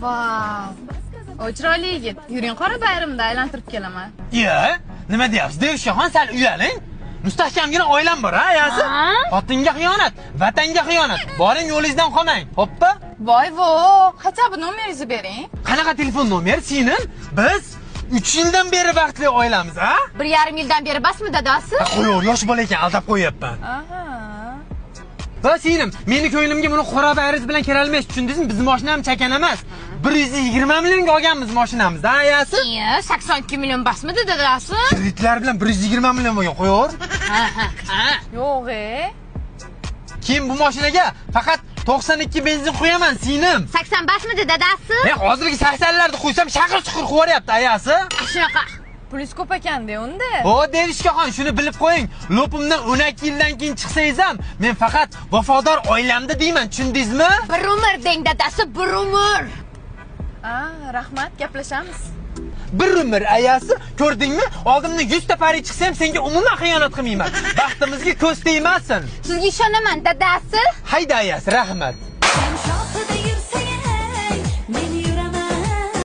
Vau. O chiroyli yigit. Yuring qora bayramda aylantirib kelaman. Nima deyapsiz? Devshaxon sal uyaling. Mustahkamgina oilam bor, ha, yasi? Xotinga xiyonat, vatanga xiyonat. Boring yo'lingizdan qolmang. Hoppa. Voy-vo, qancha bu nomeringizni bering. Qanaqa telefon nomeri singlim? Biz 3 yildan beri vaqtli oilamiz, ha? 1,5 yildan beri basmi dadasi? Qo'yur, yosh bola ekan, aldab qo'yapman. Aha. Va singlim, meni ko'nglimga buni qora bayriz bilan kirolmaysiz, tushundingizmi? Bizning mashinamiz chakan emas. 120 millionga olganmiz mashinamizni, ha, yasi? 82 million basmidi dadasi? Kreditlar bilan 120 million bo'lgan, qo'yur. Yo'q-e. Keyin bu mashinaga faqat 92 benzin qo'yaman, singlim. 80 basmidi dadasi? Men hozirgi 80larni qo'ysam, shaqir-chuqur qo'yaryapti, ayasi. Shunaqa. Pulingiz ko'p ekan-da unda. O, Derishkaxon, shuni bilib qo'ying. Lopimdan 12 yildan keyin chiqsangiz ham, men faqat vafodor oilamda deyman, tushundingizmi? Bir umr deng dadasi, bir umr. Rahmat, gaplashamiz. Bir umr ayasi, ko'rdingmi? Oldimdan 100 ta pari chiqsa ham senga umuman xiyonat qilmayman. Baxtimizga ko'z tegmasin. Sizga ishonaman dadasi. Hayda ayasi, rahmat.